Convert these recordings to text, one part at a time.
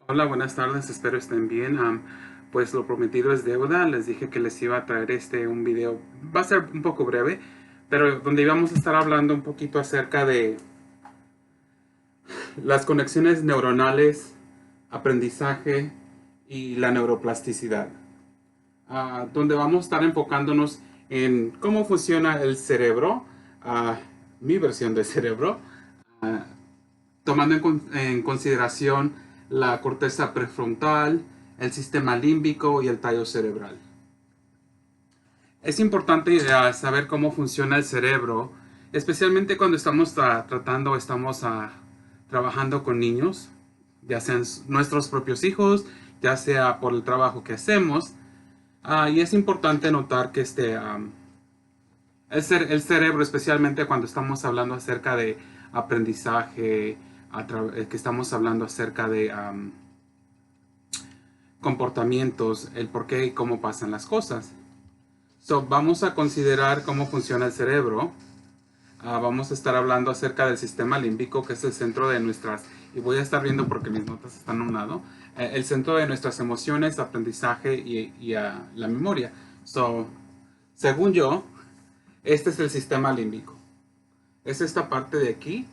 Hola, buenas tardes, espero estén bien. Pues lo prometido es deuda. Les dije que les iba a traer un video. Va a ser un poco breve, pero donde íbamos a estar hablando un poquito acerca de las conexiones neuronales, aprendizaje y la neuroplasticidad. Donde vamos a estar enfocándonos en cómo funciona el cerebro, ah, mi versión del cerebro, ah, tomando en consideración la corteza prefrontal, el sistema límbico y el tallo cerebral. Es importante saber cómo funciona el cerebro, especialmente cuando estamos trabajando con niños, ya sean nuestros propios hijos, ya sea por el trabajo que hacemos. Y es importante notar que el cerebro, especialmente cuando estamos hablando acerca de aprendizaje, que estamos hablando acerca de comportamientos, el por qué y cómo pasan las cosas. Vamos a considerar cómo funciona el cerebro. Vamos a estar hablando acerca del sistema límbico, que es el centro de nuestras, y voy a estar viendo porque mis notas están a un lado, el centro de nuestras emociones, aprendizaje y la memoria. Según yo, este es el sistema límbico. Es esta parte de aquí.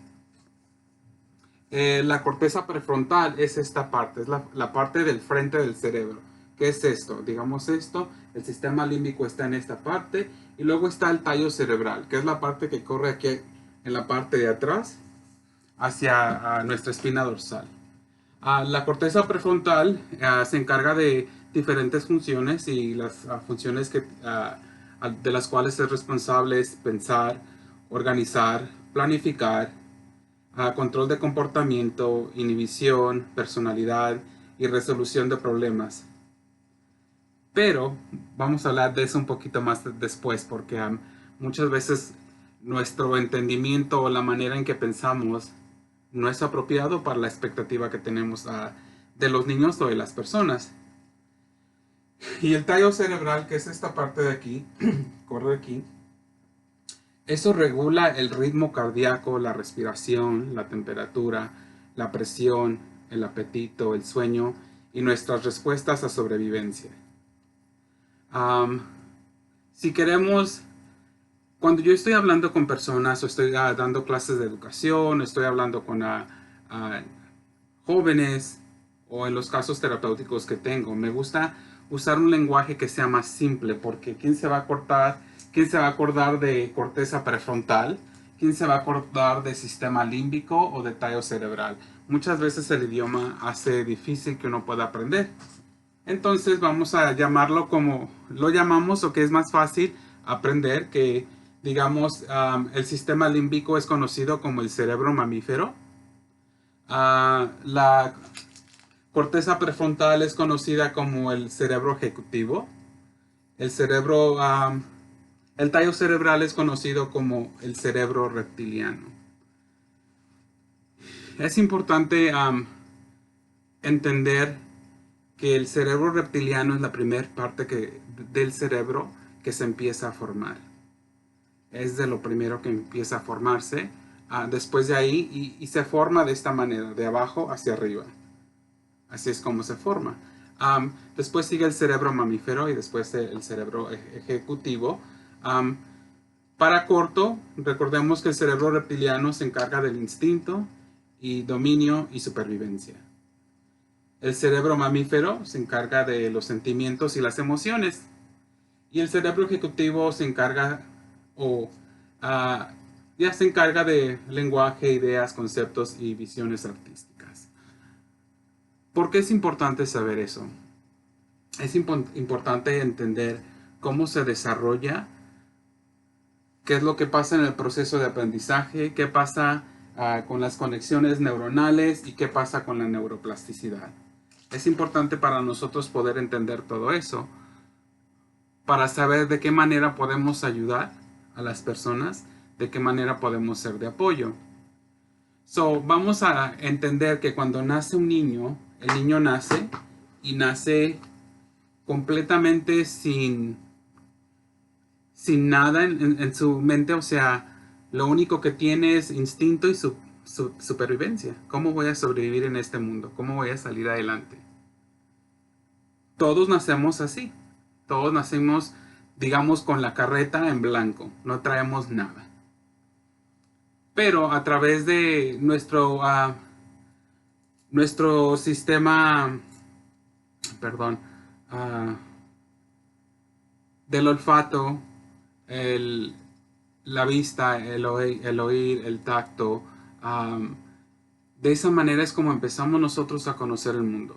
La corteza prefrontal es esta parte, es la parte del frente del cerebro. ¿Qué es esto? Digamos esto, el sistema límbico está en esta parte y luego está el tallo cerebral, que es la parte que corre aquí en la parte de atrás hacia nuestra espina dorsal. La corteza prefrontal se encarga de diferentes funciones y las funciones de las cuales es responsable es pensar, organizar, planificar, control de comportamiento, inhibición, personalidad y resolución de problemas. Pero vamos a hablar de eso un poquito más después porque muchas veces nuestro entendimiento o la manera en que pensamos no es apropiado para la expectativa que tenemos de los niños o de las personas. Y el tallo cerebral, que es esta parte de aquí, corre aquí, eso regula el ritmo cardíaco, la respiración, la temperatura, la presión, el apetito, el sueño y nuestras respuestas a sobrevivencia. Am, si queremos, cuando yo estoy hablando con personas o estoy dando clases de educación, estoy hablando con jóvenes o en los casos terapéuticos que tengo, me gusta usar un lenguaje que sea más simple porque quién se va a acordar de corteza prefrontal, quién se va a acordar de sistema límbico o de tallo cerebral. Muchas veces el idioma hace difícil que uno pueda aprender. Entonces vamos a llamarlo como lo llamamos o que es más fácil aprender que digamos el sistema límbico es conocido como el cerebro mamífero. La corteza prefrontal es conocida como el cerebro ejecutivo. El cerebro, el tallo cerebral es conocido como el cerebro reptiliano. Es importante entender que el cerebro reptiliano es la primera parte del cerebro que se empieza a formar. Es de lo primero que empieza a formarse. Después de ahí, y se forma de esta manera, de abajo hacia arriba. Así es como se forma. Después sigue el cerebro mamífero y después el cerebro ejecutivo. Um, para corto, recordemos que el cerebro reptiliano se encarga del instinto y dominio y supervivencia. El cerebro mamífero se encarga de los sentimientos y las emociones. Y el cerebro ejecutivo se encarga o uh, ya se encarga de lenguaje, ideas, conceptos y visiones artísticas. ¿Por qué es importante saber eso? Es importante entender cómo se desarrolla, qué es lo que pasa en el proceso de aprendizaje, qué pasa con las conexiones neuronales y qué pasa con la neuroplasticidad. Es importante para nosotros poder entender todo eso para saber de qué manera podemos ayudar a las personas, de qué manera podemos ser de apoyo. Vamos a entender que cuando nace un niño, el niño nace y nace completamente sin nada en su mente, o sea, lo único que tiene es instinto y supervivencia. ¿Cómo voy a sobrevivir en este mundo? ¿Cómo voy a salir adelante? Todos nacemos así. Todos nacemos, digamos, con la carreta en blanco. No traemos nada. Pero a través de nuestro sistema, perdón, uh, del olfato, el, la vista, el oír, el tacto, um, de esa manera es como empezamos nosotros a conocer el mundo.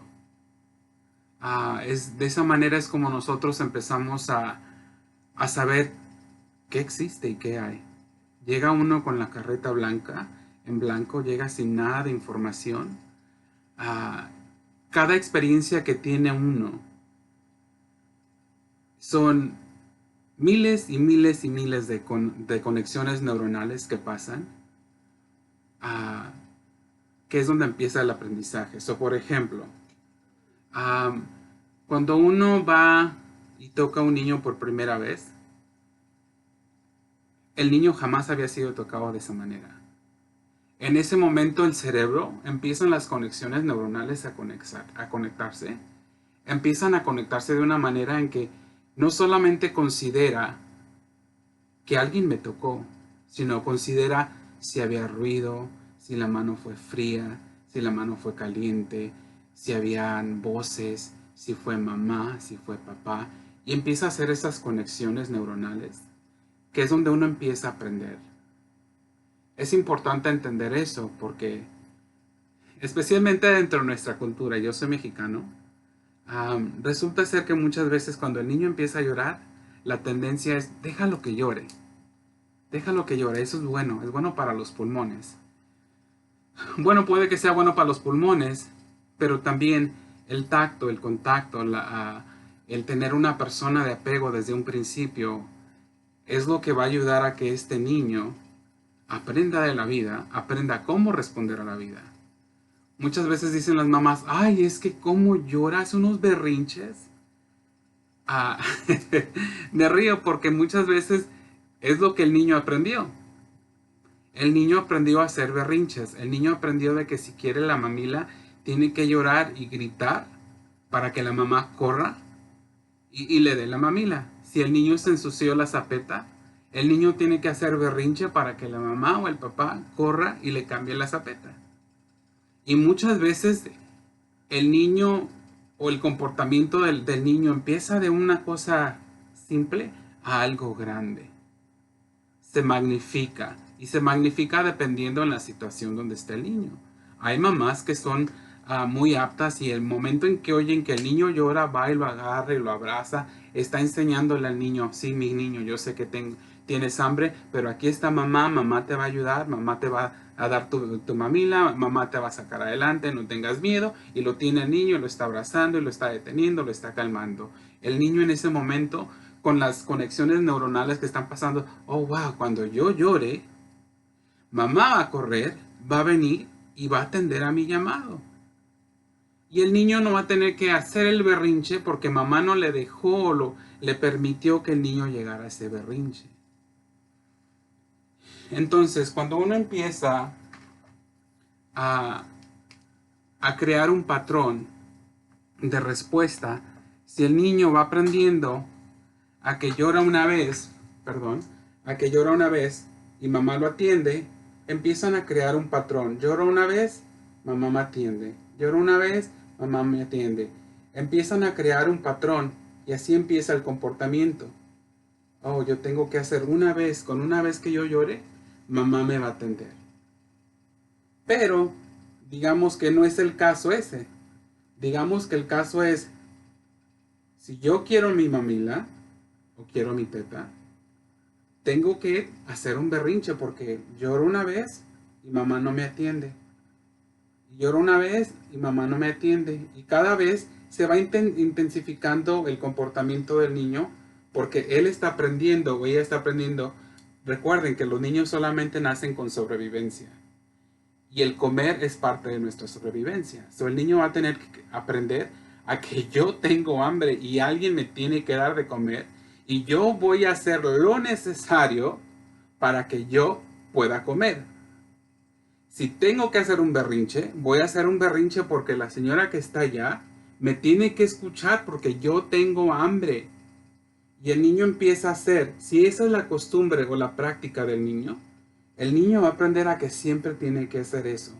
De esa manera es como nosotros empezamos a saber qué existe y qué hay. Llega uno con la carreta blanca, en blanco, llega sin nada de información. Cada experiencia que tiene uno son miles y miles y miles de conexiones neuronales que pasan, que es donde empieza el aprendizaje. Por ejemplo, cuando uno va y toca a un niño por primera vez, el niño jamás había sido tocado de esa manera. En ese momento el cerebro empiezan las conexiones neuronales a conectarse. Empiezan a conectarse de una manera en que no solamente considera que alguien me tocó, sino considera si había ruido, si la mano fue fría, si la mano fue caliente, si habían voces, si fue mamá, si fue papá. Y empieza a hacer esas conexiones neuronales, que es donde uno empieza a aprender. Es importante entender eso porque, especialmente dentro de nuestra cultura, yo soy mexicano, resulta ser que muchas veces cuando el niño empieza a llorar, la tendencia es, déjalo que llore, eso es bueno para los pulmones. Bueno, puede que sea bueno para los pulmones, pero también el tacto, el contacto, el tener una persona de apego desde un principio, es lo que va a ayudar a que este niño aprenda de la vida, aprenda cómo responder a la vida. Muchas veces dicen las mamás, ay, es que cómo lloras, unos berrinches. Me río porque muchas veces es lo que el niño aprendió. El niño aprendió a hacer berrinches. El niño aprendió de que si quiere la mamila, tiene que llorar y gritar para que la mamá corra y le dé la mamila. Si el niño se ensució la zapeta, el niño tiene que hacer berrinche para que la mamá o el papá corra y le cambie la zapeta. Y muchas veces el niño o el comportamiento del niño empieza de una cosa simple a algo grande. Se magnifica y se magnifica dependiendo en la situación donde esté el niño. Hay mamás que son muy aptas y el momento en que oyen que el niño llora, va y lo agarra y lo abraza, está enseñándole al niño, sí, mi niño, yo sé que tienes hambre, pero aquí está mamá, mamá te va a ayudar, mamá te va a dar tu mamila, mamá te va a sacar adelante, no tengas miedo, y lo tiene el niño, lo está abrazando y lo está deteniendo, lo está calmando. El niño en ese momento, con las conexiones neuronales que están pasando, oh wow, cuando yo llore, mamá va a correr, va a venir y va a atender a mi llamado. Y el niño no va a tener que hacer el berrinche porque mamá no le dejó o le permitió que el niño llegara a ese berrinche. Entonces, cuando uno empieza a crear un patrón de respuesta, si el niño va aprendiendo a que llora una vez, y mamá lo atiende, empiezan a crear un patrón. Lloro una vez, mamá me atiende. Lloro una vez, mamá me atiende. Empiezan a crear un patrón y así empieza el comportamiento. Oh, yo tengo que hacer con una vez que yo llore, mamá me va a atender. Pero, digamos que no es el caso ese. Digamos que el caso es, si yo quiero mi mamila o quiero mi teta, tengo que hacer un berrinche porque lloro una vez y mamá no me atiende. Lloro una vez y mamá no me atiende. Y cada vez se va intensificando el comportamiento del niño porque él está aprendiendo o ella está aprendiendo. Recuerden que los niños solamente nacen con sobrevivencia. Y el comer es parte de nuestra sobrevivencia. El niño va a tener que aprender a que yo tengo hambre y alguien me tiene que dar de comer. Y yo voy a hacer lo necesario para que yo pueda comer. Si tengo que hacer un berrinche, voy a hacer un berrinche porque la señora que está allá me tiene que escuchar porque yo tengo hambre. Y el niño empieza a hacer, si esa es la costumbre o la práctica del niño, el niño va a aprender a que siempre tiene que hacer eso.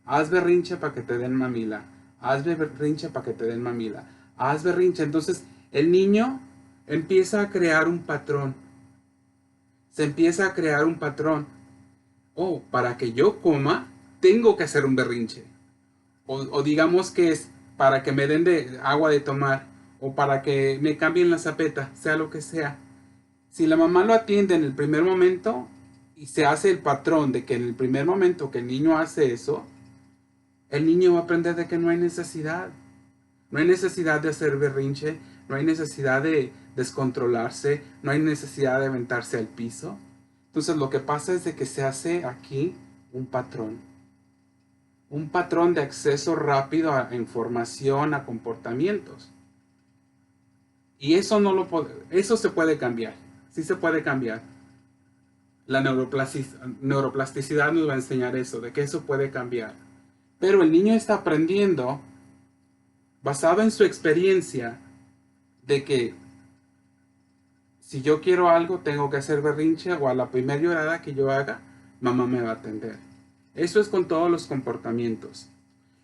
Haz berrinche para que te den mamila. Haz berrinche para que te den mamila. Haz berrinche. Entonces el niño empieza a crear un patrón. Se empieza a crear un patrón. Oh, para que yo coma, tengo que hacer un berrinche. O digamos que es para que me den de agua de tomar. O para que me cambien la zapeta, sea lo que sea. Si la mamá lo atiende en el primer momento y se hace el patrón de que en el primer momento que el niño hace eso, el niño va a aprender de que no hay necesidad. No hay necesidad de hacer berrinche, no hay necesidad de descontrolarse, no hay necesidad de aventarse al piso. Entonces lo que pasa es de que se hace aquí un patrón. Un patrón de acceso rápido a información, a comportamientos. Y eso no lo eso se puede cambiar. Sí se puede cambiar. La neuroplasticidad nos va a enseñar eso, de que eso puede cambiar. Pero el niño está aprendiendo, basado en su experiencia, de que si yo quiero algo, tengo que hacer berrinche o a la primera llorada que yo haga, mamá me va a atender. Eso es con todos los comportamientos.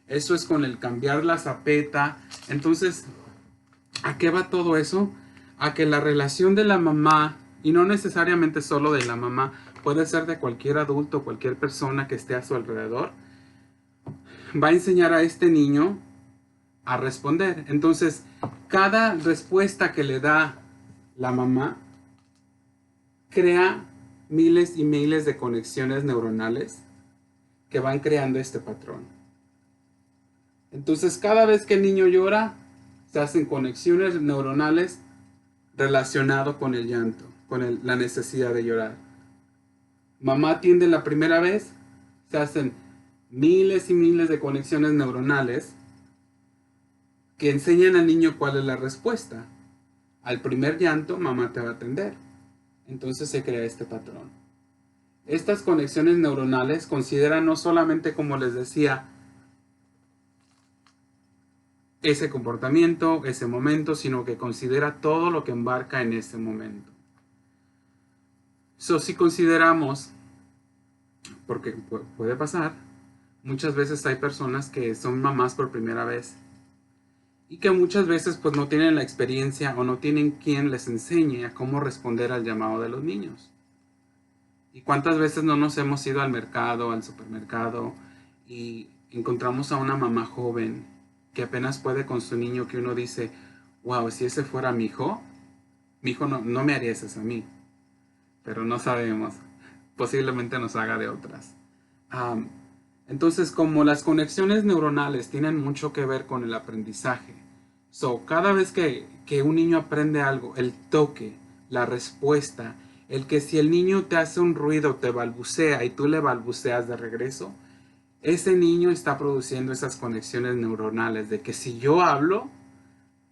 Eso es con el cambiar la zapeta. Entonces, ¿a qué va todo eso? A que la relación de la mamá, y no necesariamente solo de la mamá, puede ser de cualquier adulto, cualquier persona que esté a su alrededor, va a enseñar a este niño a responder. Entonces, cada respuesta que le da la mamá crea miles y miles de conexiones neuronales que van creando este patrón. Entonces, cada vez que el niño llora, se hacen conexiones neuronales relacionadas con el llanto, con la necesidad de llorar. Mamá atiende la primera vez, se hacen miles y miles de conexiones neuronales que enseñan al niño cuál es la respuesta. Al primer llanto, mamá te va a atender. Entonces se crea este patrón. Estas conexiones neuronales consideran no solamente, como les decía, ese comportamiento, ese momento, sino que considera todo lo que embarca en ese momento. Si consideramos, porque puede pasar, muchas veces hay personas que son mamás por primera vez y que muchas veces pues no tienen la experiencia o no tienen quien les enseñe a cómo responder al llamado de los niños. ¿Y cuántas veces no nos hemos ido al mercado, al supermercado y encontramos a una mamá joven que apenas puede con su niño, que uno dice, wow, si ese fuera mi hijo no me haría eso a mí? Pero no sabemos, posiblemente nos haga de otras. Entonces, como las conexiones neuronales tienen mucho que ver con el aprendizaje, cada vez que un niño aprende algo, el toque, la respuesta, el que si el niño te hace un ruido, te balbucea y tú le balbuceas de regreso, ese niño está produciendo esas conexiones neuronales de que si yo hablo,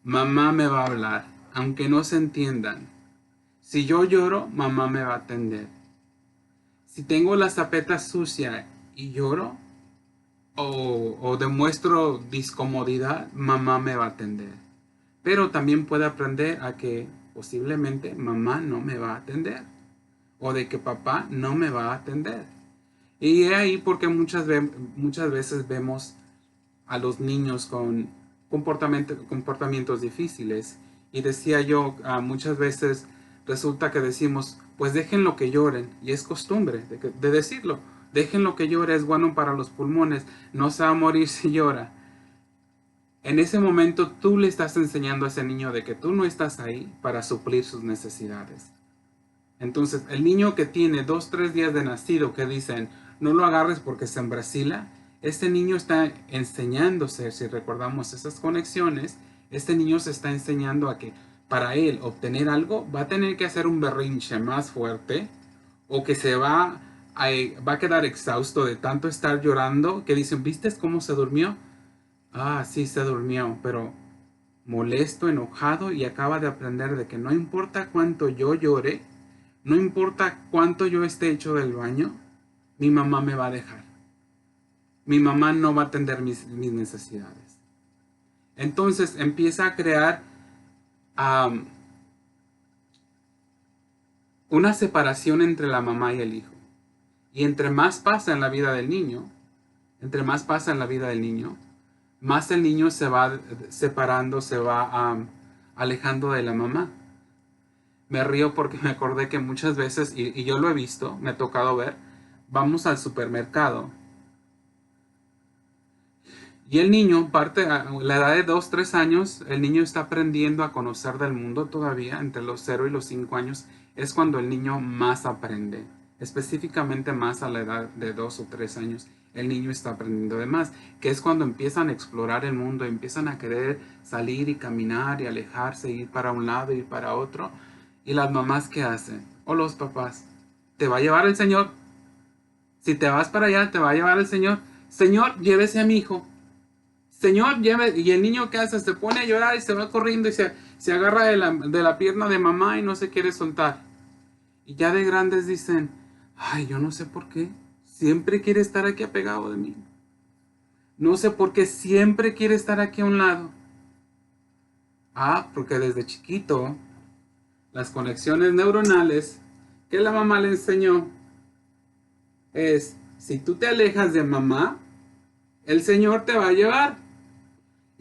mamá me va a hablar, aunque no se entiendan. Si yo lloro, mamá me va a atender. Si tengo la zapeta sucia y lloro o demuestro discomodidad, mamá me va a atender. Pero también puede aprender a que posiblemente mamá no me va a atender o de que papá no me va a atender. Y es ahí porque muchas veces vemos a los niños con comportamientos difíciles. Y decía yo, muchas veces resulta que decimos, pues déjenlo que lloren. Y es costumbre de decirlo. Déjenlo que llore, es bueno para los pulmones. No se va a morir si llora. En ese momento tú le estás enseñando a ese niño de que tú no estás ahí para suplir sus necesidades. Entonces, el niño que tiene 2-3 días de nacido que dicen, no lo agarres porque se embrasila, este niño está enseñándose, si recordamos esas conexiones, este niño se está enseñando a que para él obtener algo va a tener que hacer un berrinche más fuerte o que va a quedar exhausto de tanto estar llorando que dicen, ¿viste cómo se durmió? Ah, sí, se durmió, pero molesto, enojado y acaba de aprender de que no importa cuánto yo llore, no importa cuánto yo esté hecho del baño, mi mamá me va a dejar. mi mamá no va a atender mis necesidades. Entonces empieza a crear um, una separación entre la mamá y el hijo. Y entre más pasa en la vida del niño, más el niño se va separando, se va alejando de la mamá. Me río porque me acordé que muchas veces, y yo lo he visto, me ha tocado ver, vamos al supermercado y el niño parte a la edad de 2 3 años, el niño está aprendiendo a conocer del mundo todavía, entre los 0 y los 5 años, es cuando el niño más aprende, específicamente más a la edad de 2 o 3 años, el niño está aprendiendo de más, que es cuando empiezan a explorar el mundo, empiezan a querer salir y caminar y alejarse, ir para un lado, ir para otro, y las mamás ¿qué hacen? O los papás, te va a llevar el Señor, si te vas para allá, te va a llevar el Señor, Señor, llévese a mi hijo. Señor, lleve, y el niño que hace se pone a llorar y se va corriendo y se agarra de la pierna de mamá y no se quiere soltar. Y ya de grandes dicen, ay, yo no sé por qué, siempre quiere estar aquí apegado de mí. No sé por qué siempre quiere estar aquí a un lado. Ah, porque desde chiquito, las conexiones neuronales que la mamá le enseñó es, si tú te alejas de mamá, el Señor te va a llevar.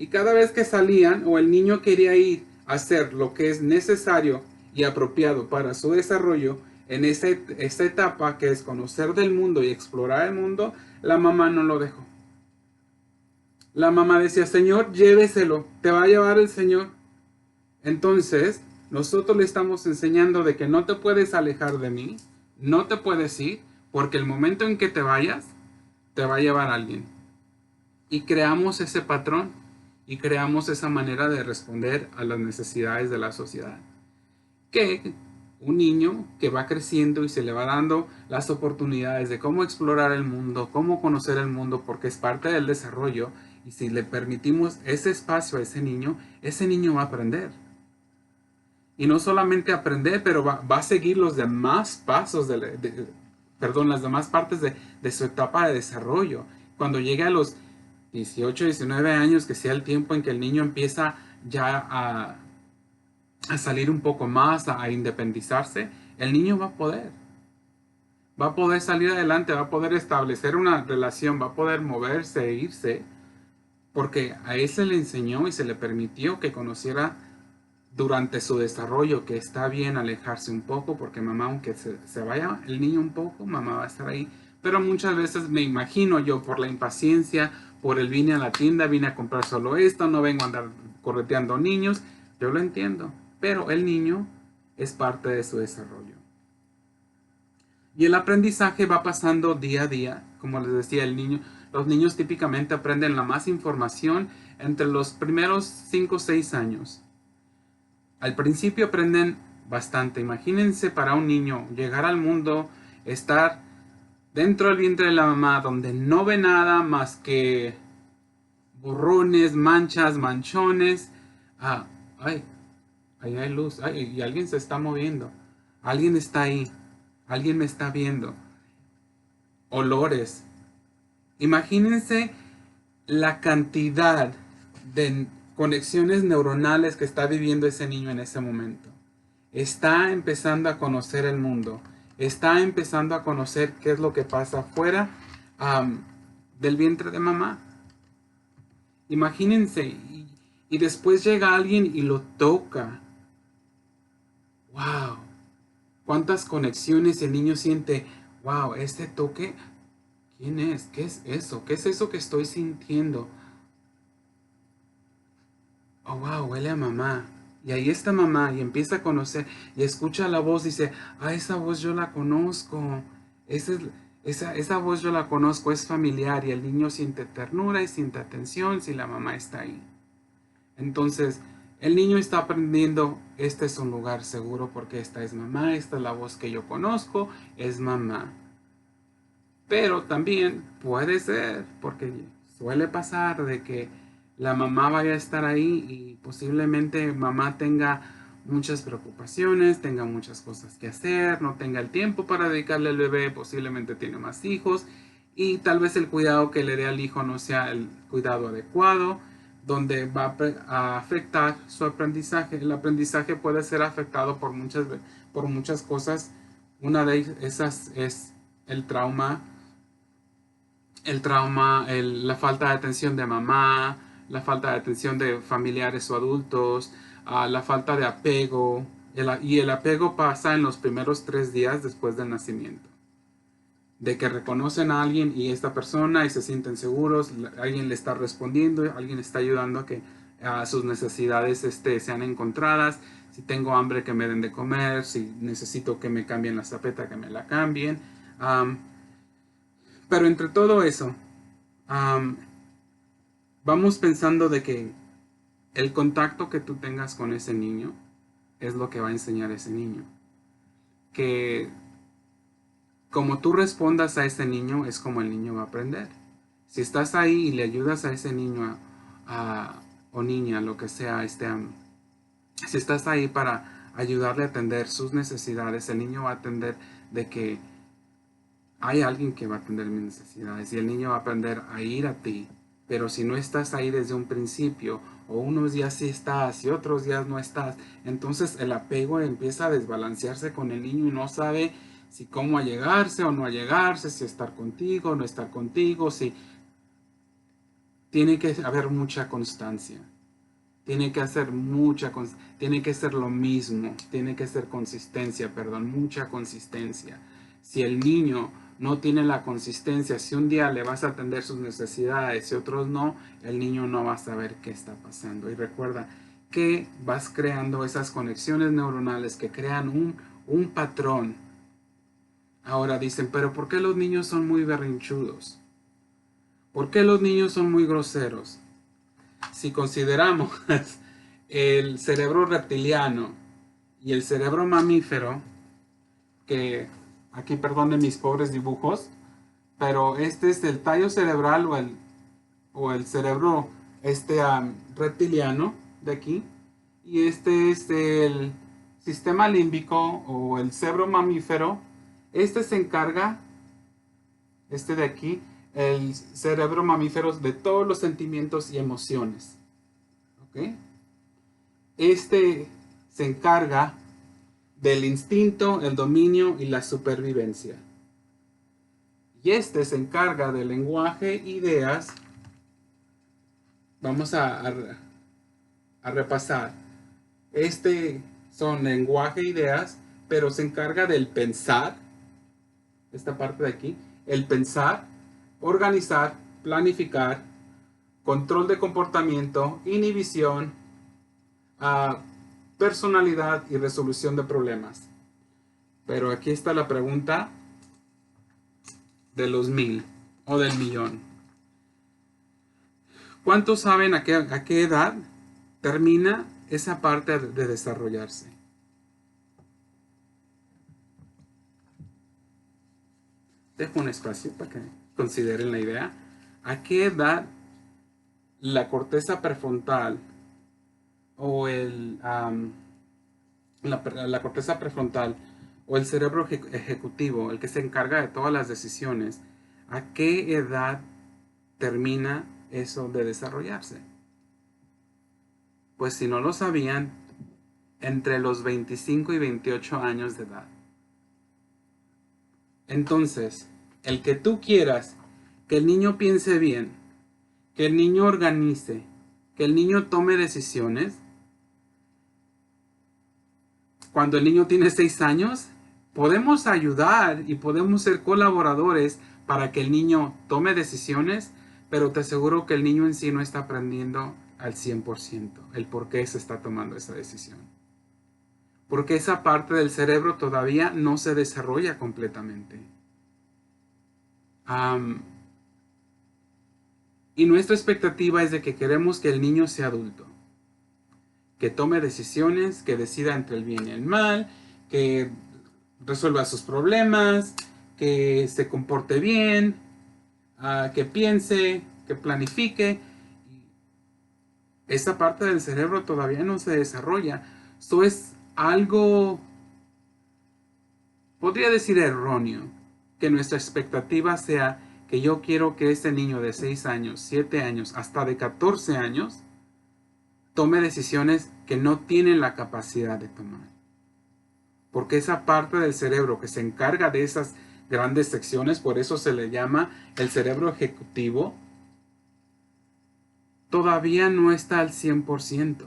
Y cada vez que salían o el niño quería ir a hacer lo que es necesario y apropiado para su desarrollo, en esta etapa que es conocer del mundo y explorar el mundo, la mamá no lo dejó. La mamá decía, Señor, lléveselo, te va a llevar el Señor. Entonces, nosotros le estamos enseñando de que no te puedes alejar de mí, no te puedes ir, porque el momento en que te vayas, te va a llevar alguien. Y creamos ese patrón y creamos esa manera de responder a las necesidades de la sociedad. Que un niño que va creciendo y se le va dando las oportunidades de cómo explorar el mundo, cómo conocer el mundo, porque es parte del desarrollo, y si le permitimos ese espacio a ese niño va a aprender. Y no solamente aprender, pero va a seguir los demás pasos, las demás partes de su etapa de desarrollo. Cuando llegue a los 18, 19 años, que sea el tiempo en que el niño empieza ya a salir un poco más, a independizarse, el niño va a poder salir adelante, va a poder establecer una relación, va a poder moverse e irse, porque a él se le enseñó y se le permitió que conociera durante su desarrollo que está bien alejarse un poco, porque mamá, aunque se vaya el niño un poco, mamá va a estar ahí. Pero muchas veces me imagino yo, por la impaciencia, por el vine a la tienda, vine a comprar solo esto, no vengo a andar correteando niños, yo lo entiendo, pero el niño es parte de su desarrollo. Y el aprendizaje va pasando día a día, como les decía, los niños típicamente aprenden la más información entre los primeros 5 o 6 años. Al principio aprenden bastante. Imagínense para un niño llegar al mundo, estar dentro del vientre de la mamá, donde no ve nada más que borrones, manchas, manchones. Ah, ay, ahí hay luz. Ay, y alguien se está moviendo. Alguien está ahí. Alguien me está viendo. Olores. Imagínense la cantidad de conexiones neuronales que está viviendo ese niño en ese momento. Está empezando a conocer el mundo. Está empezando a conocer qué es lo que pasa fuera del vientre de mamá. Imagínense, y después llega alguien y lo toca. ¡Wow! ¿Cuántas conexiones el niño siente? ¡Wow! Este toque, ¿quién es? ¿Qué es eso? ¿Qué es eso que estoy sintiendo? Oh, wow, huele a mamá. Y ahí está mamá y empieza a conocer y escucha la voz y dice, ah, esa voz yo la conozco. Esa voz yo la conozco, es familiar, y el niño siente ternura y siente atención si la mamá está ahí. Entonces, el niño está aprendiendo, este es un lugar seguro porque esta es mamá, esta es la voz que yo conozco, es mamá. Pero también puede ser, porque suele pasar de que la mamá vaya a estar ahí y posiblemente mamá tenga muchas preocupaciones, tenga muchas cosas que hacer, no tenga el tiempo para dedicarle al bebé, posiblemente tiene más hijos y tal vez el cuidado que le dé al hijo no sea el cuidado adecuado, donde va a afectar su aprendizaje. El aprendizaje puede ser afectado por muchas cosas. Una de esas es el trauma, la falta de atención de mamá, la falta de atención de familiares o adultos, la falta de apego. Y el apego pasa en los primeros 3 días después del nacimiento. De que reconocen a alguien y esta persona y se sienten seguros, alguien le está respondiendo, alguien está ayudando a que sus necesidades sean encontradas. Si tengo hambre, que me den de comer. Si necesito que me cambien la zapeta, que me la cambien. Pero entre todo eso, vamos pensando de que el contacto que tú tengas con ese niño es lo que va a enseñar a ese niño. Que como tú respondas a ese niño es como el niño va a aprender. Si estás ahí y le ayudas a ese niño o niña, lo que sea, si estás ahí para ayudarle a atender sus necesidades, el niño va a atender de que hay alguien que va a atender mis necesidades y el niño va a aprender a ir a ti. Pero si no estás ahí desde un principio, o unos días sí estás y otros días no estás, entonces el apego empieza a desbalancearse con el niño y no sabe si cómo allegarse o no allegarse, si estar contigo o no estar contigo, si tiene que haber mucha constancia. Tiene que hacer tiene que ser lo mismo, tiene que ser consistencia, perdón, mucha consistencia. Si el niño no tiene la consistencia, si un día le vas a atender sus necesidades y otros no, el niño no va a saber qué está pasando. Y recuerda que vas creando esas conexiones neuronales que crean un patrón. Ahora dicen, pero ¿por qué los niños son muy berrinchudos? ¿Por qué los niños son muy groseros? Si consideramos el cerebro reptiliano y el cerebro mamífero, que aquí perdonen mis pobres dibujos, pero este es el tallo cerebral o el cerebro reptiliano de aquí, y este es el sistema límbico o el cerebro mamífero. Este se encarga, este de aquí, el cerebro mamífero, de todos los sentimientos y emociones. ¿Ok? Este se encarga del instinto, el dominio y la supervivencia. Y este se encarga del lenguaje, ideas. Vamos a repasar. Este son lenguaje, ideas, pero se encarga del pensar, esta parte de aquí, el pensar, organizar, planificar, control de comportamiento, inhibición, personalidad y resolución de problemas. Pero aquí está la pregunta de los 1000 o del millón. ¿Cuántos saben a qué edad termina esa parte de desarrollarse? Dejo un espacio para que consideren la idea. ¿A qué edad la corteza prefrontal o la corteza prefrontal o el cerebro ejecutivo, el que se encarga de todas las decisiones, a qué edad termina eso de desarrollarse? Pues si no lo sabían, entre los 25 y 28 años de edad. Entonces, el que tú quieras que el niño piense bien, que el niño organice, que el niño tome decisiones, cuando el niño tiene 6 años, podemos ayudar y podemos ser colaboradores para que el niño tome decisiones, pero te aseguro que el niño en sí no está aprendiendo al 100% el por qué se está tomando esa decisión. Porque esa parte del cerebro todavía no se desarrolla completamente. Y nuestra expectativa es de que queremos que el niño sea adulto, que tome decisiones, que decida entre el bien y el mal, que resuelva sus problemas, que se comporte bien, que piense, que planifique. Esa parte del cerebro todavía no se desarrolla. Esto es algo, podría decir, erróneo, que nuestra expectativa sea que yo quiero que ese niño de 6 años, 7 años, hasta de 14 años, tome decisiones que no tienen la capacidad de tomar. Porque esa parte del cerebro que se encarga de esas grandes secciones, por eso se le llama el cerebro ejecutivo, todavía no está al 100%.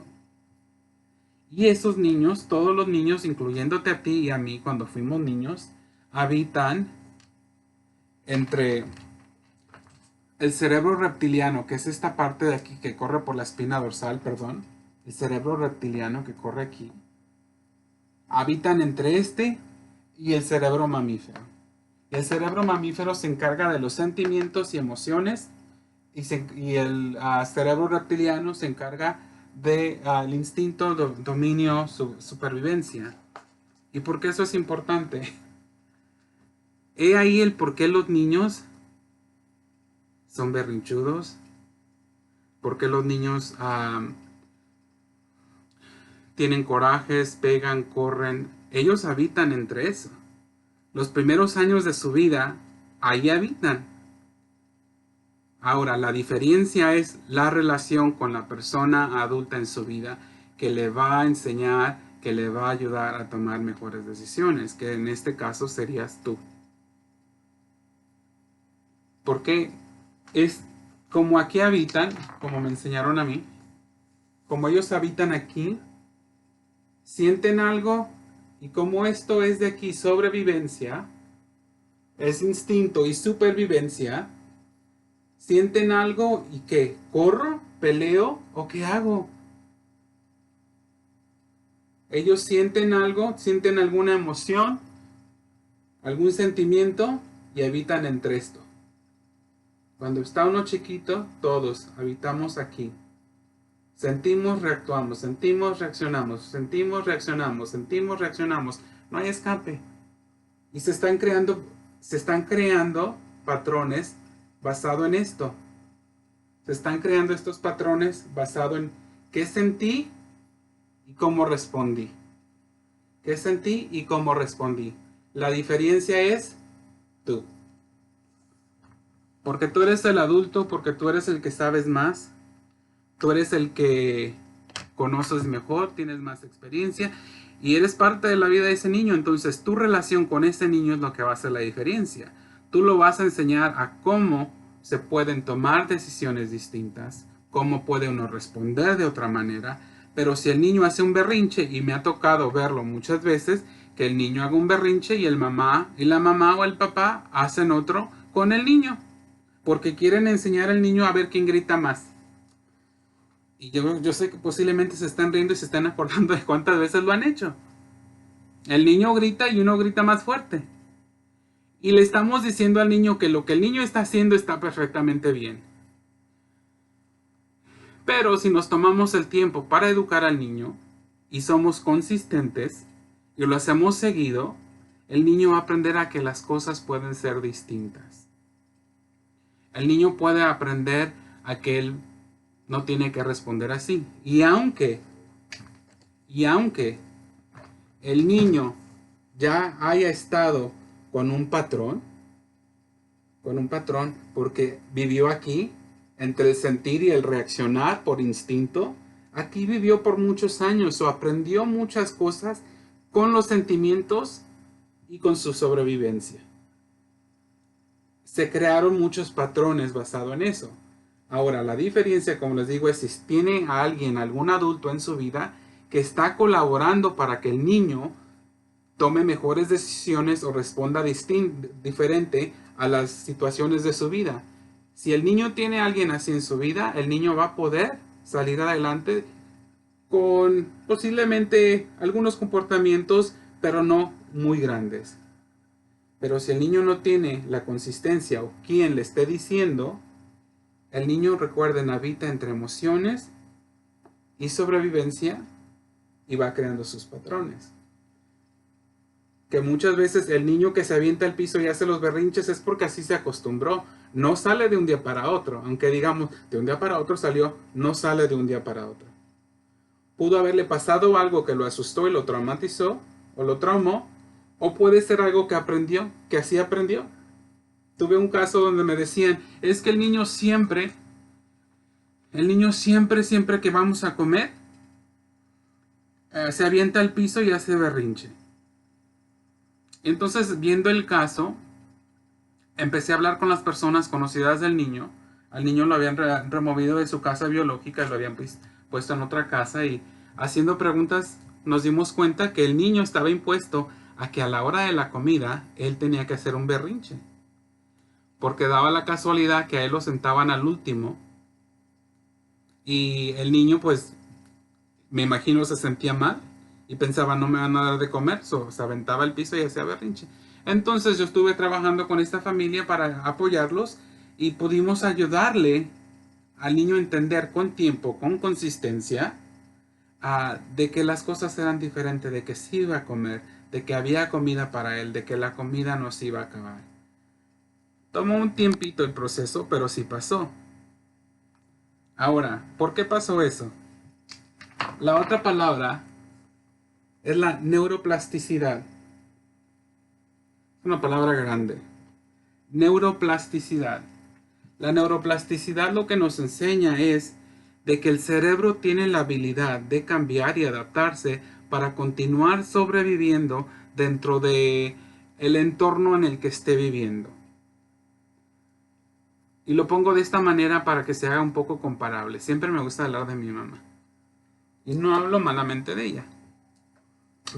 Y esos niños, todos los niños, incluyéndote a ti y a mí cuando fuimos niños, habitan entre el cerebro reptiliano, que es esta parte de aquí que corre por la espina dorsal, perdón, el cerebro reptiliano que corre aquí, habitan entre este y el cerebro mamífero. El cerebro mamífero se encarga de los sentimientos y emociones y el cerebro reptiliano se encarga del instinto, dominio, supervivencia. ¿Y por qué eso es importante? He ahí el por qué los niños son berrinchudos, por qué los niños tienen corajes, pegan, corren. Ellos habitan entre eso. Los primeros años de su vida, ahí habitan. Ahora, la diferencia es la relación con la persona adulta en su vida que le va a enseñar, que le va a ayudar a tomar mejores decisiones, que en este caso serías tú. Porque es como aquí habitan, como me enseñaron a mí, como ellos habitan aquí, sienten algo y como esto es de aquí sobrevivencia, es instinto y supervivencia, sienten algo y ¿qué? ¿Corro? ¿Peleo? ¿O qué hago? Ellos sienten algo, sienten alguna emoción, algún sentimiento y habitan entre esto. Cuando está uno chiquito, todos habitamos aquí. Sentimos, reactuamos, sentimos, reaccionamos, sentimos, reaccionamos, sentimos, reaccionamos. No hay escape. Y se están creando patrones basado en esto. Se están creando estos patrones basado en qué sentí y cómo respondí. ¿Qué sentí y cómo respondí? La diferencia es tú. Porque tú eres el adulto, porque tú eres el que sabes más. Tú eres el que conoces mejor, tienes más experiencia y eres parte de la vida de ese niño. Entonces tu relación con ese niño es lo que va a hacer la diferencia. Tú lo vas a enseñar a cómo se pueden tomar decisiones distintas, cómo puede uno responder de otra manera. Pero si el niño hace un berrinche, y me ha tocado verlo muchas veces, que el niño haga un berrinche y la mamá o el papá hacen otro con el niño, porque quieren enseñar al niño a ver quién grita más. Y yo sé que posiblemente se están riendo y se están acordando de cuántas veces lo han hecho. El niño grita y uno grita más fuerte. Y le estamos diciendo al niño que lo que el niño está haciendo está perfectamente bien. Pero si nos tomamos el tiempo para educar al niño y somos consistentes y lo hacemos seguido, el niño va a aprender a que las cosas pueden ser distintas. El niño puede aprender a que él no tiene que responder así. Y aunque el niño ya haya estado con un patrón, porque vivió aquí, entre el sentir y el reaccionar por instinto, aquí vivió por muchos años o aprendió muchas cosas con los sentimientos y con su sobrevivencia. Se crearon muchos patrones basados en eso. Ahora, la diferencia, como les digo, es si tiene a alguien, algún adulto en su vida que está colaborando para que el niño tome mejores decisiones o responda diferente a las situaciones de su vida. Si el niño tiene a alguien así en su vida, el niño va a poder salir adelante con posiblemente algunos comportamientos, pero no muy grandes. Pero si el niño no tiene la consistencia o quien le esté diciendo, el niño, recuerden, habita entre emociones y sobrevivencia y va creando sus patrones. Que muchas veces el niño que se avienta al piso y hace los berrinches es porque así se acostumbró. No sale de un día para otro. Aunque digamos, de un día para otro salió, no sale de un día para otro. Pudo haberle pasado algo que lo asustó y lo traumatizó o lo traumó. O puede ser algo que aprendió, que así aprendió. Tuve un caso donde me decían, es que siempre que vamos a comer, se avienta al piso y hace berrinche. Entonces, viendo el caso, empecé a hablar con las personas conocidas del niño. Al niño lo habían removido de su casa biológica, lo habían puesto en otra casa, y haciendo preguntas nos dimos cuenta que el niño estaba impuesto a que a la hora de la comida él tenía que hacer un berrinche. Porque daba la casualidad que a él lo sentaban al último y el niño pues me imagino se sentía mal y pensaba no me van a dar de comer, se aventaba al piso y hacía berrinche. Entonces yo estuve trabajando con esta familia para apoyarlos y pudimos ayudarle al niño a entender con tiempo, con consistencia, de que las cosas eran diferentes, de que sí iba a comer, de que había comida para él, de que la comida no se iba a acabar. Tomó un tiempito el proceso, pero sí pasó. Ahora, ¿por qué pasó eso? La otra palabra es la neuroplasticidad. Es una palabra grande. Neuroplasticidad. La neuroplasticidad lo que nos enseña es de que el cerebro tiene la habilidad de cambiar y adaptarse para continuar sobreviviendo dentro de el entorno en el que esté viviendo. Y lo pongo de esta manera para que se haga un poco comparable. Siempre me gusta hablar de mi mamá. Y no hablo malamente de ella.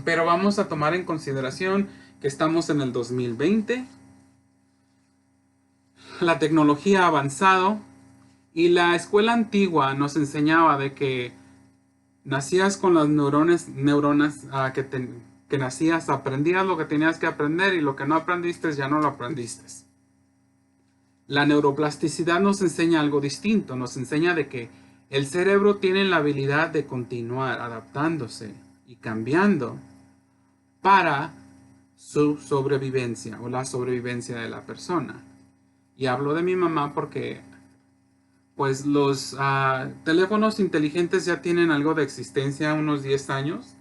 Pero vamos a tomar en consideración que estamos en el 2020. La tecnología ha avanzado y la escuela antigua nos enseñaba de que nacías con las neuronas que nacías, aprendías lo que tenías que aprender y lo que no aprendiste ya no lo aprendiste. La neuroplasticidad nos enseña algo distinto, nos enseña de que el cerebro tiene la habilidad de continuar adaptándose y cambiando para su sobrevivencia o la sobrevivencia de la persona. Y hablo de mi mamá porque pues los teléfonos inteligentes ya tienen algo de existencia, unos 10 años.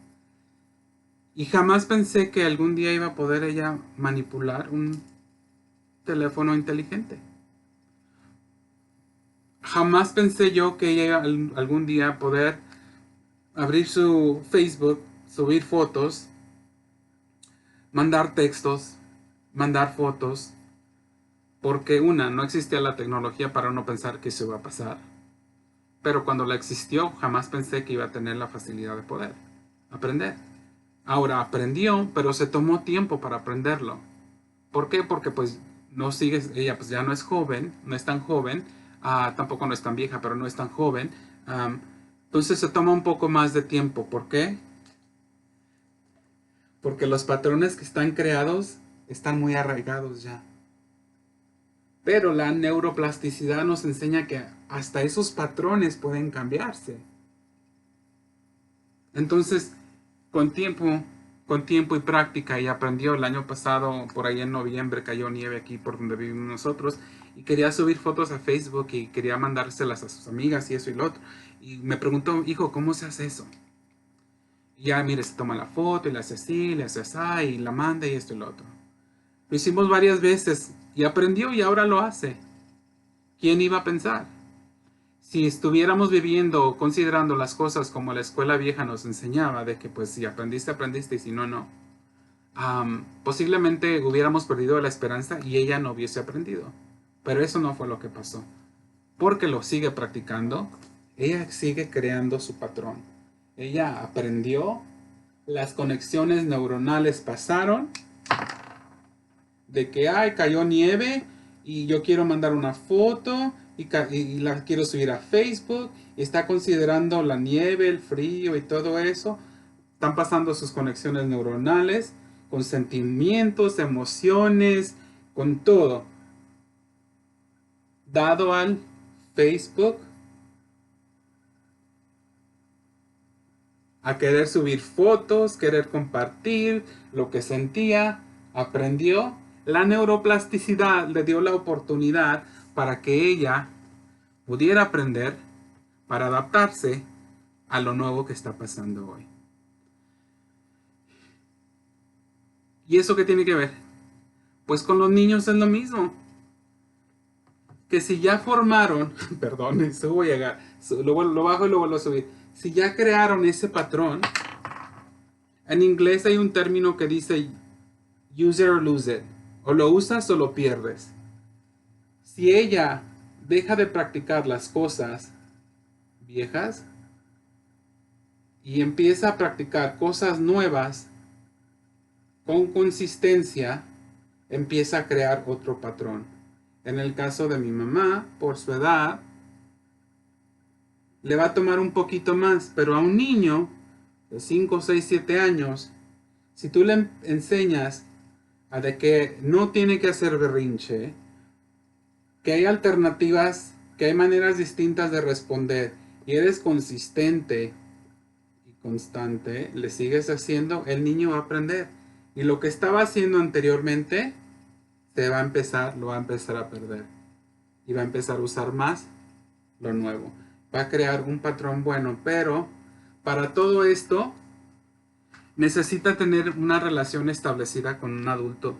Y jamás pensé que algún día iba a poder ella manipular un teléfono inteligente. Jamás pensé yo que ella iba algún día poder abrir su Facebook, subir fotos, mandar textos, mandar fotos, porque no existía la tecnología para no pensar que eso iba a pasar. Pero cuando la existió, jamás pensé que iba a tener la facilidad de poder aprender. Ahora aprendió, pero se tomó tiempo para aprenderlo. ¿Por qué? Porque pues no sigue, ella pues ya no es joven, no es tan joven, tampoco no es tan vieja, pero no es tan joven. Entonces se toma un poco más de tiempo. ¿Por qué? Porque los patrones que están creados están muy arraigados ya. Pero la neuroplasticidad nos enseña que hasta esos patrones pueden cambiarse. Entonces, con tiempo, con tiempo y práctica, y aprendió el año pasado, por ahí en noviembre, cayó nieve aquí por donde vivimos nosotros, y quería subir fotos a Facebook y quería mandárselas a sus amigas y eso y lo otro. Y me preguntó, hijo, ¿cómo se hace eso? Y ya, mire, se toma la foto y la hace así, le hace así, y la manda y esto y lo otro. Lo hicimos varias veces y aprendió y ahora lo hace. ¿Quién iba a pensar? Si estuviéramos viviendo o considerando las cosas como la escuela vieja nos enseñaba, de que pues si aprendiste, aprendiste y si no, no. Posiblemente hubiéramos perdido la esperanza y ella no hubiese aprendido. Pero eso no fue lo que pasó. Porque lo sigue practicando, ella sigue creando su patrón. Ella aprendió, las conexiones neuronales pasaron, de que cayó nieve y yo quiero mandar una foto y la quiero subir a Facebook, y está considerando la nieve, el frío y todo eso. Están pasando sus conexiones neuronales con sentimientos, emociones, con todo. Dado al Facebook a querer subir fotos, querer compartir lo que sentía, aprendió. La neuroplasticidad le dio la oportunidad para que ella pudiera aprender, para adaptarse a lo nuevo que está pasando hoy. ¿Y eso qué tiene que ver? Pues con los niños es lo mismo. que si ya formaron, perdón, subo y lo bajo y lo vuelvo a subir. Si ya crearon ese patrón, en inglés hay un término que dice use it or lose it. O lo usas o lo pierdes. Si ella deja de practicar las cosas viejas y empieza a practicar cosas nuevas con consistencia, empieza a crear otro patrón. En el caso de mi mamá, por su edad, le va a tomar un poquito más, pero a un niño de 5, 6, 7 años, si tú le enseñas a de que no tiene que hacer berrinche, que hay alternativas, que hay maneras distintas de responder, y eres consistente y constante, le sigues haciendo, el niño va a aprender. Y lo que estaba haciendo anteriormente, lo va a empezar a perder. Y va a empezar a usar más lo nuevo. Va a crear un patrón bueno, pero para todo esto necesita tener una relación establecida con un adulto,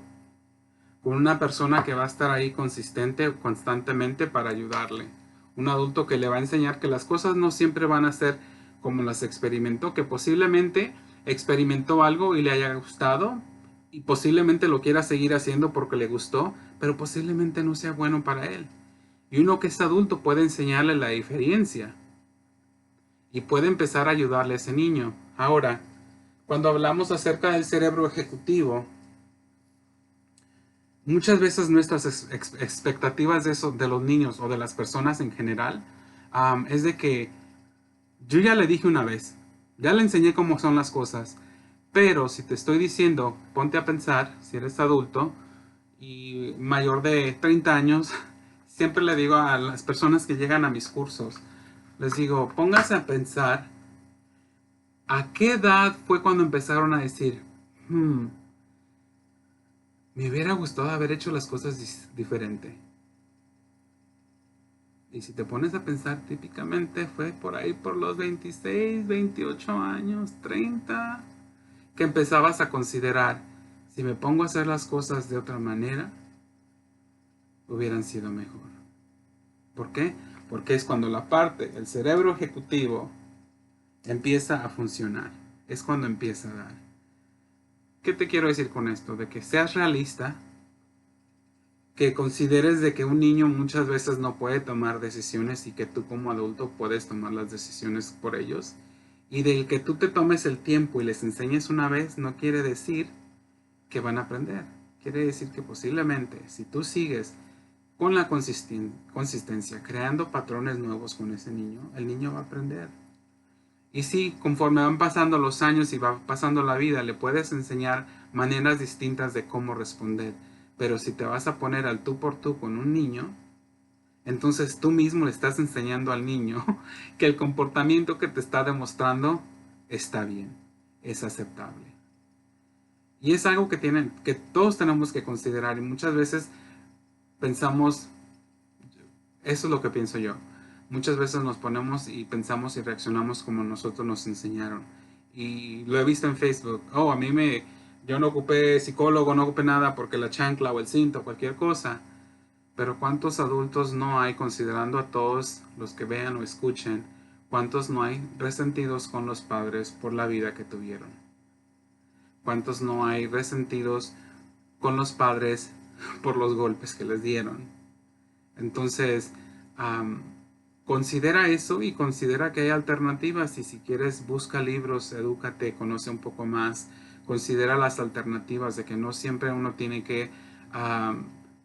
con una persona que va a estar ahí constantemente para ayudarle. Un adulto que le va a enseñar que las cosas no siempre van a ser como las experimentó, que posiblemente experimentó algo y le haya gustado y posiblemente lo quiera seguir haciendo porque le gustó, pero posiblemente no sea bueno para él. Y uno que es adulto puede enseñarle la diferencia y puede empezar a ayudarle a ese niño. Ahora, cuando hablamos acerca del cerebro ejecutivo, muchas veces nuestras expectativas de los niños o de las personas en general es de que yo ya le dije una vez, ya le enseñé cómo son las cosas, pero si te estoy diciendo, ponte a pensar, si eres adulto y mayor de 30 años, siempre le digo a las personas que llegan a mis cursos, les digo, póngase a pensar a qué edad fue cuando empezaron a decir, me hubiera gustado haber hecho las cosas diferente. Y si te pones a pensar, típicamente fue por ahí por los 26, 28 años, 30, que empezabas a considerar, si me pongo a hacer las cosas de otra manera, hubieran sido mejor. ¿Por qué? Porque es cuando la parte, el cerebro ejecutivo, empieza a funcionar. Es cuando empieza a dar. ¿Qué te quiero decir con esto? De que seas realista, que consideres de que un niño muchas veces no puede tomar decisiones y que tú como adulto puedes tomar las decisiones por ellos. Y del que tú te tomes el tiempo y les enseñes una vez no quiere decir que van a aprender. Quiere decir que posiblemente si tú sigues con la consistencia, creando patrones nuevos con ese niño, el niño va a aprender. Y si conforme van pasando los años y va pasando la vida, le puedes enseñar maneras distintas de cómo responder. Pero si te vas a poner al tú por tú con un niño, entonces tú mismo le estás enseñando al niño que el comportamiento que te está demostrando está bien, es aceptable. Y es algo que todos tenemos que considerar y muchas veces pensamos, eso es lo que pienso yo. Muchas veces nos ponemos y pensamos y reaccionamos como nosotros nos enseñaron. Y lo he visto en Facebook. Yo no ocupé psicólogo, no ocupé nada porque la chancla o el cinto, cualquier cosa. Pero ¿cuántos adultos no hay, considerando a todos los que vean o escuchen, cuántos no hay resentidos con los padres por la vida que tuvieron? ¿Cuántos no hay resentidos con los padres por los golpes que les dieron? Entonces, considera eso y considera que hay alternativas y si quieres busca libros, edúcate, conoce un poco más, considera las alternativas de que no siempre uno tiene que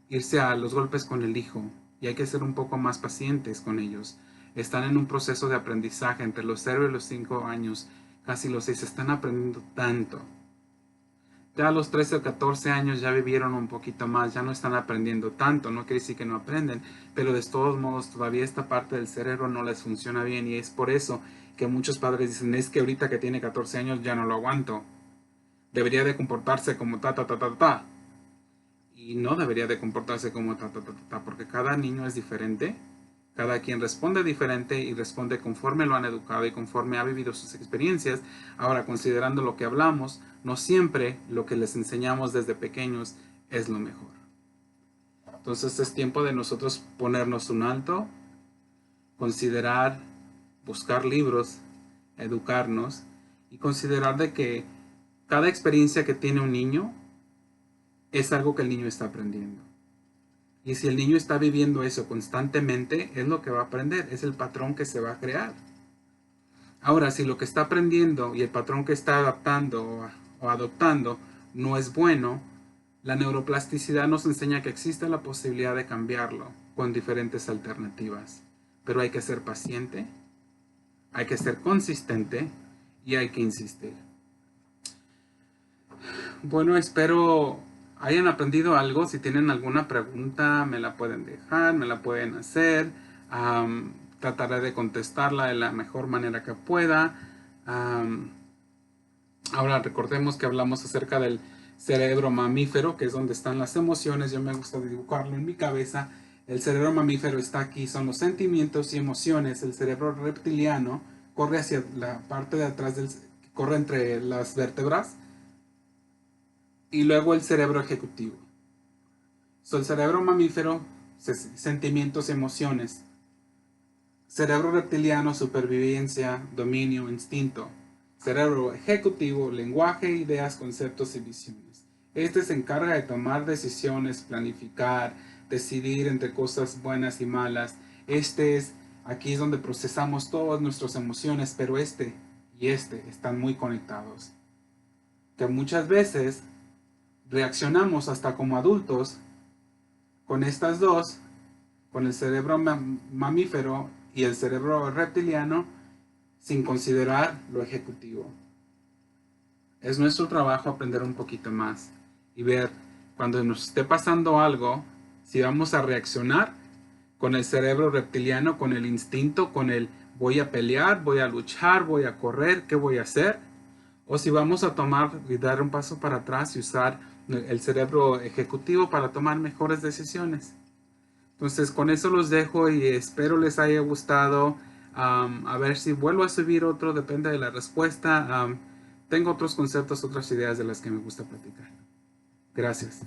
irse a los golpes con el hijo y hay que ser un poco más pacientes con ellos. Están en un proceso de aprendizaje entre los 0 y los 5 años, casi los 6, están aprendiendo tanto. Ya a los 13 o 14 años ya vivieron un poquito más, ya no están aprendiendo tanto, no quiere decir que no aprenden, pero de todos modos todavía esta parte del cerebro no les funciona bien y es por eso que muchos padres dicen, es que ahorita que tiene 14 años ya no lo aguanto, debería de comportarse como ta ta ta ta ta, y no debería de comportarse como ta ta ta ta, porque cada niño es diferente, cada quien responde diferente y responde conforme lo han educado y conforme ha vivido sus experiencias. Ahora, considerando lo que hablamos, no siempre lo que les enseñamos desde pequeños es lo mejor. Entonces es tiempo de nosotros ponernos un alto, considerar, buscar libros, educarnos y considerar de que cada experiencia que tiene un niño es algo que el niño está aprendiendo. Y si el niño está viviendo eso constantemente, es lo que va a aprender, es el patrón que se va a crear. Ahora, si lo que está aprendiendo y el patrón que está adaptando o adoptando no es bueno, la neuroplasticidad nos enseña que existe la posibilidad de cambiarlo con diferentes alternativas. Pero hay que ser paciente, hay que ser consistente y hay que insistir. Bueno, espero hayan aprendido algo. Si tienen alguna pregunta, me la pueden dejar, me la pueden hacer. Trataré de contestarla de la mejor manera que pueda. Ahora recordemos que hablamos acerca del cerebro mamífero, que es donde están las emociones. Yo me gusta dibujarlo en mi cabeza. El cerebro mamífero está aquí, son los sentimientos y emociones. El cerebro reptiliano corre hacia la parte de atrás, corre entre las vértebras. Y luego el cerebro ejecutivo. El cerebro mamífero, sentimientos y emociones. Cerebro reptiliano, supervivencia, dominio, instinto. Cerebro ejecutivo, lenguaje, ideas, conceptos y visiones. Este se encarga de tomar decisiones, planificar, decidir entre cosas buenas y malas. Aquí es donde procesamos todas nuestras emociones, pero este y este están muy conectados. Que muchas veces reaccionamos hasta como adultos con estas dos, con el cerebro mamífero y el cerebro reptiliano, sin considerar lo ejecutivo. Es nuestro trabajo aprender un poquito más y ver cuando nos esté pasando algo, si vamos a reaccionar con el cerebro reptiliano, con el instinto, con el voy a pelear, voy a luchar, voy a correr, ¿qué voy a hacer? O si vamos a tomar y dar un paso para atrás y usar el cerebro ejecutivo para tomar mejores decisiones. Entonces con eso los dejo y espero les haya gustado. A ver si vuelvo a subir otro, depende de la respuesta. Tengo otros conceptos, otras ideas de las que me gusta platicar. Gracias.